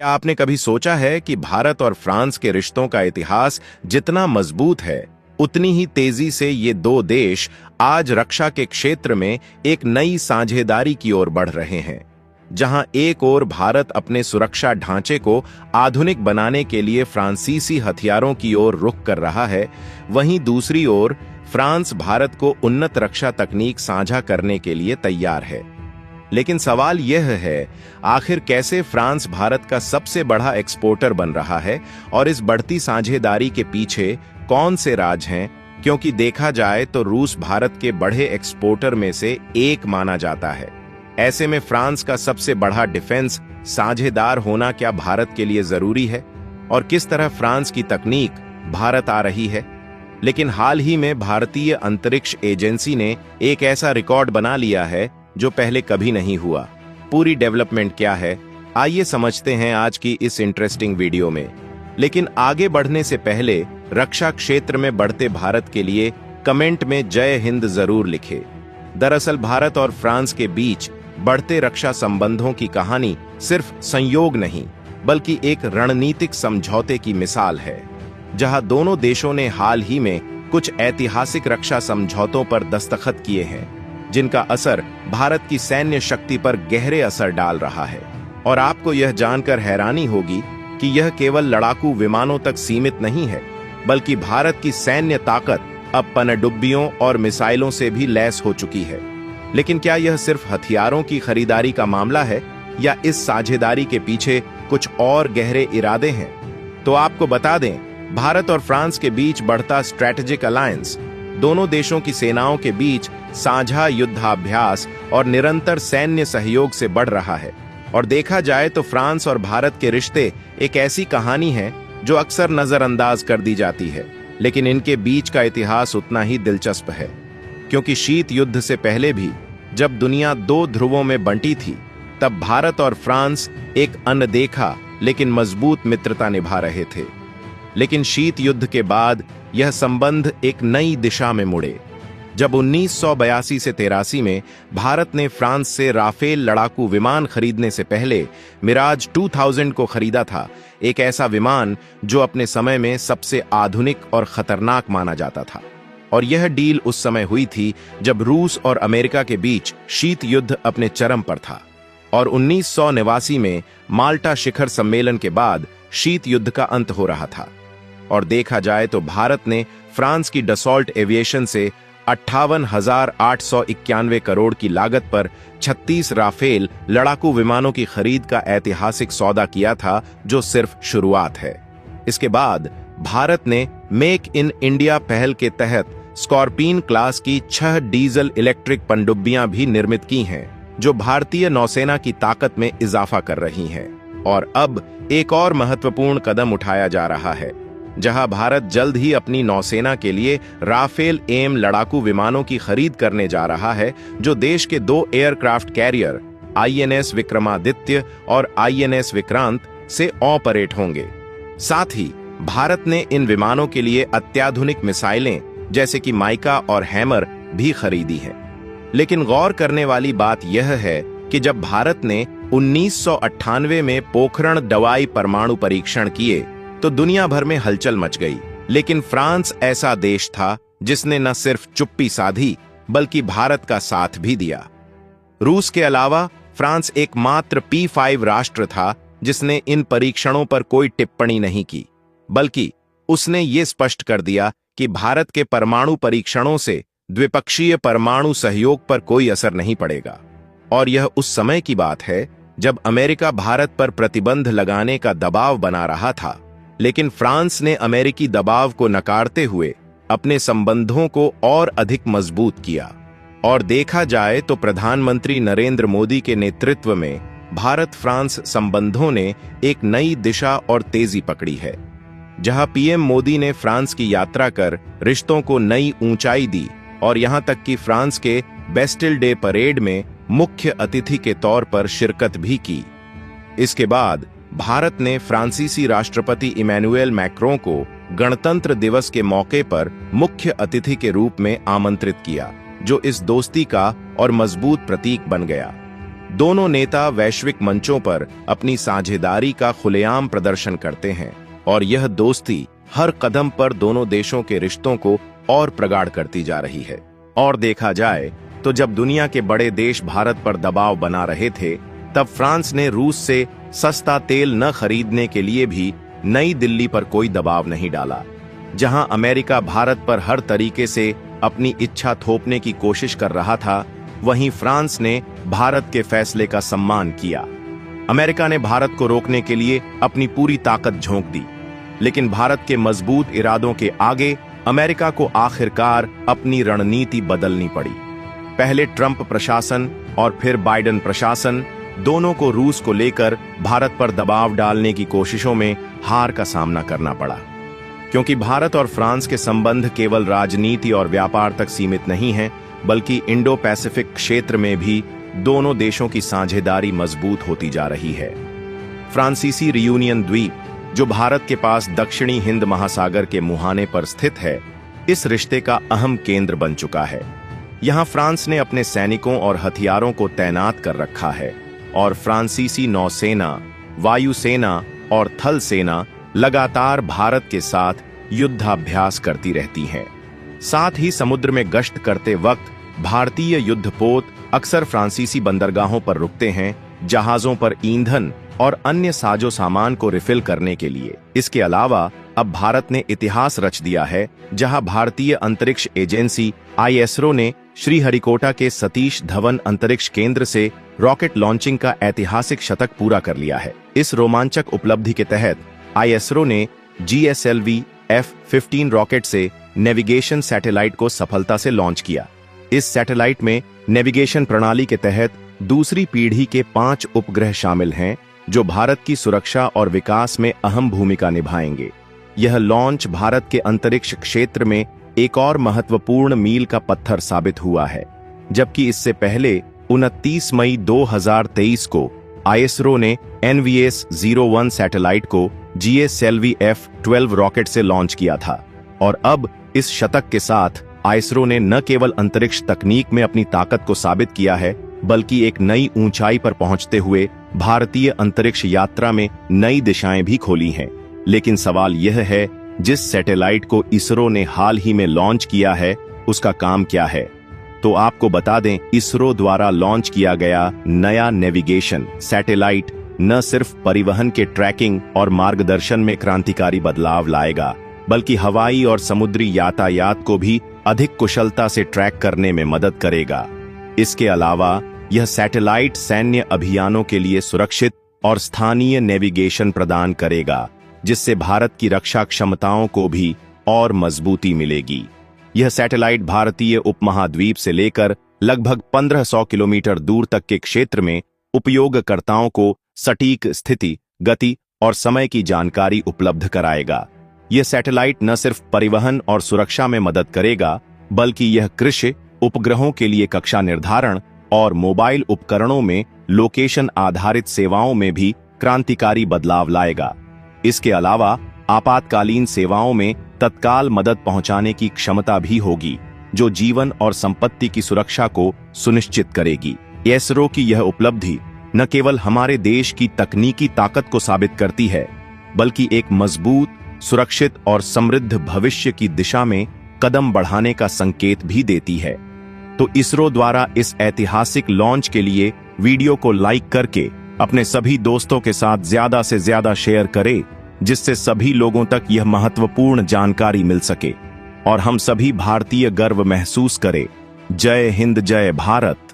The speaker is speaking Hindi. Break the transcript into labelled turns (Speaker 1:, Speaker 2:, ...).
Speaker 1: क्या आपने कभी सोचा है कि भारत और फ्रांस के रिश्तों का इतिहास जितना मजबूत है, उतनी ही तेजी से ये दो देश आज रक्षा के क्षेत्र में एक नई साझेदारी की ओर बढ़ रहे हैं। जहां एक ओर भारत अपने सुरक्षा ढांचे को आधुनिक बनाने के लिए फ्रांसीसी हथियारों की ओर रुख कर रहा है, वहीं दूसरी ओर फ्रांस भारत को उन्नत रक्षा तकनीक साझा करने के लिए तैयार है। लेकिन सवाल यह है, आखिर कैसे फ्रांस भारत का सबसे बड़ा एक्सपोर्टर बन रहा है और इस बढ़ती साझेदारी के पीछे कौन से राज हैं? क्योंकि देखा जाए तो रूस भारत के बड़े एक्सपोर्टर में से एक माना जाता है। ऐसे में फ्रांस का सबसे बड़ा डिफेंस साझेदार होना क्या भारत के लिए जरूरी है? और किस तरह फ्रांस की तकनीक भारत आ रही है? लेकिन हाल ही में भारतीय अंतरिक्ष एजेंसी ने एक ऐसा रिकॉर्ड बना लिया है जो पहले कभी नहीं हुआ। पूरी डेवलपमेंट क्या है, आइए समझते हैं आज की इस इंटरेस्टिंग वीडियो में। लेकिन आगे बढ़ने से पहले रक्षा क्षेत्र में बढ़ते भारत के लिए कमेंट में जय हिंद जरूर लिखें। दरअसल भारत और फ्रांस के बीच बढ़ते रक्षा संबंधों की कहानी सिर्फ संयोग नहीं, बल्कि एक रणनीतिक समझौते की मिसाल है, जहां दोनों देशों ने हाल ही में कुछ ऐतिहासिक रक्षा समझौतों पर दस्तखत किए हैं, जिनका असर भारत की सैन्य शक्ति पर गहरे असर डाल रहा है। और आपको यह जानकर हैरानी होगी कि यह केवल लड़ाकू विमानों तक सीमित नहीं है, बल्कि भारत की सैन्य ताकत अब पनडुब्बियों और मिसाइलों से भी लैस हो चुकी है। लेकिन क्या यह सिर्फ हथियारों की खरीदारी का मामला है, या इस साझेदारी के पीछे कुछ और गहरे इरादे हैं? तो आपको बता दें, भारत और फ्रांस के बीच बढ़ता स्ट्रैटेजिक अलायंस दोनों देशों की सेनाओं के बीच साझा युद्धाभ्यास और निरंतर सैन्य सहयोग से बढ़ रहा है। और देखा जाए तो फ्रांस और भारत के रिश्ते एक ऐसी कहानी है जो अक्सर नजरअंदाज कर दी जाती है, लेकिन इनके बीच का इतिहास उतना ही दिलचस्प है। क्योंकि शीत युद्ध से पहले भी जब दुनिया दो ध्रुवों में बंटी थी, तब भारत और फ्रांस एक अनदेखा लेकिन मजबूत मित्रता निभा रहे थे। लेकिन शीत युद्ध के बाद यह संबंध एक नई दिशा में मुड़े, जब 1982 से 83 में भारत ने फ्रांस से राफेल लड़ाकू विमान खरीदने से पहले मिराज 2000 को खरीदा था। एक ऐसा विमान जो अपने समय में सबसे आधुनिक और खतरनाक माना जाता था। और यह डील उस समय हुई थी जब रूस और अमेरिका के बीच शीत युद्ध अपने चरम पर था। और 1989 में माल्टा शिखर सम्मेलन के बाद शीत युद्ध का अंत हो रहा था। और देखा जाए तो भारत ने फ्रांस की डसॉल्ट एविएशन से 58,891 करोड़ की लागत पर 36 राफेल लड़ाकू विमानों की खरीद का ऐतिहासिक सौदा किया था, जो सिर्फ शुरुआत है। इसके बाद भारत ने मेक इन इंडिया पहल के तहत स्कॉर्पियन क्लास की 6 डीजल इलेक्ट्रिक पनडुब्बियां भी निर्मित की हैं, जो भारतीय नौसेना की ताकत में इजाफा कर रही हैं। और अब एक और महत्वपूर्ण कदम उठाया जा रहा है, जहां भारत जल्द ही अपनी नौसेना के लिए राफेल एम लड़ाकू विमानों की खरीद करने जा रहा है, जो देश के 2 एयरक्राफ्ट कैरियर आईएनएस विक्रमादित्य और आईएनएस विक्रांत से ऑपरेट होंगे। साथ ही भारत ने इन विमानों के लिए अत्याधुनिक मिसाइलें जैसे कि माइका और हैमर भी खरीदी हैं। लेकिन गौर करने वाली बात यह है कि जब भारत ने 1998 में पोखरण दवाई परमाणु परीक्षण किए, तो दुनिया भर में हलचल मच गई। लेकिन फ्रांस ऐसा देश था जिसने न सिर्फ चुप्पी साधी, बल्कि भारत का साथ भी दिया। रूस के अलावा फ्रांस एकमात्र P5 राष्ट्र था जिसने इन परीक्षणों पर कोई टिप्पणी नहीं की, बल्कि उसने ये स्पष्ट कर दिया कि भारत के परमाणु परीक्षणों से द्विपक्षीय परमाणु सहयोग पर कोई असर नहीं पड़ेगा। और यह उस समय की बात है जब अमेरिका भारत पर प्रतिबंध लगाने का दबाव बना रहा था। लेकिन फ्रांस ने अमेरिकी दबाव को नकारते हुए अपने संबंधों को और अधिक मजबूत किया। और देखा जाए तो प्रधानमंत्री नरेंद्र मोदी के नेतृत्व में भारत फ्रांस संबंधों ने एक नई दिशा और तेजी पकड़ी है, जहां पीएम मोदी ने फ्रांस की यात्रा कर रिश्तों को नई ऊंचाई दी, और यहां तक कि फ्रांस के बेस्टिल डे परेड में मुख्य अतिथि के तौर पर शिरकत भी की। इसके बाद भारत ने फ्रांसीसी राष्ट्रपति इमैनुएल मैक्रों को गणतंत्र दिवस के मौके पर मुख्य अतिथि के रूप में आमंत्रित किया, जो इस दोस्ती का और मजबूत प्रतीक बन गया। दोनों नेता वैश्विक मंचों पर अपनी साझेदारी का खुलेआम प्रदर्शन करते हैं और यह दोस्ती हर कदम पर दोनों देशों के रिश्तों को और प्रगाढ़ करती जा रही है। और देखा जाए तो जब दुनिया के बड़े देश भारत पर दबाव बना रहे थे, तब फ्रांस ने रूस से सस्ता तेल न खरीदने के लिए भी नई दिल्ली पर कोई दबाव नहीं डाला। जहां अमेरिका भारत पर हर तरीके से अपनी इच्छा थोपने की कोशिश कर रहा था, वहीं फ्रांस ने भारत के फैसले का सम्मान किया। अमेरिका ने भारत को रोकने के लिए अपनी पूरी ताकत झोंक दी, लेकिन भारत के मजबूत इरादों के आगे अमेरिका को आखिरकार अपनी रणनीति बदलनी पड़ी। पहले ट्रंप प्रशासन और फिर बाइडेन प्रशासन दोनों को रूस को लेकर भारत पर दबाव डालने की कोशिशों में हार का सामना करना पड़ा, क्योंकि भारत और फ्रांस के संबंध केवल राजनीति और व्यापार तक सीमित नहीं हैं, बल्कि इंडो पैसिफिक क्षेत्र में भी दोनों देशों की साझेदारी मजबूत होती जा रही है। फ्रांसीसी रियूनियन द्वीप, जो भारत के पास दक्षिणी हिंद महासागर के मुहाने पर स्थित है, इस रिश्ते का अहम केंद्र बन चुका है। यहां फ्रांस ने अपने सैनिकों और हथियारों को तैनात कर रखा है और फ्रांसीसी नौसेना, वायुसेना और थल सेना लगातार भारत के साथ युद्धाभ्यास करती रहती हैं। साथ ही समुद्र में गश्त करते वक्त भारतीय युद्धपोत अक्सर फ्रांसीसी बंदरगाहों पर रुकते हैं, जहाजों पर ईंधन और अन्य साजो सामान को रिफिल करने के लिए। इसके अलावा अब भारत ने इतिहास रच दिया है, जहां भारतीय अंतरिक्ष एजेंसी आईएसआरओ ने श्रीहरिकोटा के सतीश धवन अंतरिक्ष केंद्र से रॉकेट लॉन्चिंग का ऐतिहासिक शतक पूरा कर लिया है। इस रोमांचक उपलब्धि के तहत आईएसआरओ ने GSLV F-15 रॉकेट से नेविगेशन सैटेलाइट को सफलता से लॉन्च किया। इस सैटेलाइट में नेविगेशन प्रणाली के तहत दूसरी पीढ़ी के 5 उपग्रह शामिल हैं, जो भारत की सुरक्षा और विकास में अहम भूमिका निभाएंगे। यह लॉन्च भारत के अंतरिक्ष क्षेत्र में एक और महत्वपूर्ण मील का पत्थर साबित हुआ है, जबकि इससे पहले 29 मई 2023 को आईएसआरओ ने NVS-01 सैटेलाइट को GSLV F-12 रॉकेट से लॉन्च किया था। और अब इस शतक के साथ आईएसआरओ ने न केवल अंतरिक्ष तकनीक में अपनी ताकत को साबित किया है, बल्कि एक नई ऊंचाई पर पहुंचते हुए भारतीय अंतरिक्ष यात्रा में नई दिशाएं भी खोली हैं। लेकिन सवाल यह है, जिस सैटेलाइट को इसरो ने हाल ही में लॉन्च किया है, उसका काम क्या है? तो आपको बता दें, इसरो द्वारा लॉन्च किया गया नया नेविगेशन सैटेलाइट न सिर्फ परिवहन के ट्रैकिंग और मार्गदर्शन में क्रांतिकारी बदलाव लाएगा, बल्कि हवाई और समुद्री यातायात को भी अधिक कुशलता से ट्रैक करने में मदद करेगा। इसके अलावा यह सैटेलाइट सैन्य अभियानों के लिए सुरक्षित और स्थानीय नेविगेशन प्रदान करेगा, जिससे भारत की रक्षा क्षमताओं को भी और मजबूती मिलेगी। यह सैटेलाइट भारतीय उपमहाद्वीप से लेकर लगभग 1500 किलोमीटर दूर तक के क्षेत्र में उपयोगकर्ताओं को सटीक स्थिति, गति और समय की जानकारी उपलब्ध कराएगा। यह सैटेलाइट न सिर्फ परिवहन और सुरक्षा में मदद करेगा, बल्कि यह कृषि उपग्रहों के लिए कक्षा निर्धारण और मोबाइल उपकरणों में लोकेशन आधारित सेवाओं में भी क्रांतिकारी बदलाव लाएगा। इसके अलावा आपातकालीन सेवाओं में तत्काल मदद पहुंचाने की क्षमता भी होगी, जो जीवन और संपत्ति की सुरक्षा को सुनिश्चित करेगी। इसरो की यह उपलब्धि न केवल हमारे देश की तकनीकी ताकत को साबित करती है, बल्कि एक मजबूत, सुरक्षित और समृद्ध भविष्य की दिशा में कदम बढ़ाने का संकेत भी देती है। तो इसरो द्वारा इस ऐतिहासिक लॉन्च के लिए वीडियो को लाइक करके अपने सभी दोस्तों के साथ ज्यादा से ज्यादा शेयर करें, जिससे सभी लोगों तक यह महत्वपूर्ण जानकारी मिल सके और हम सभी भारतीय गर्व महसूस करें। जय हिंद, जय भारत।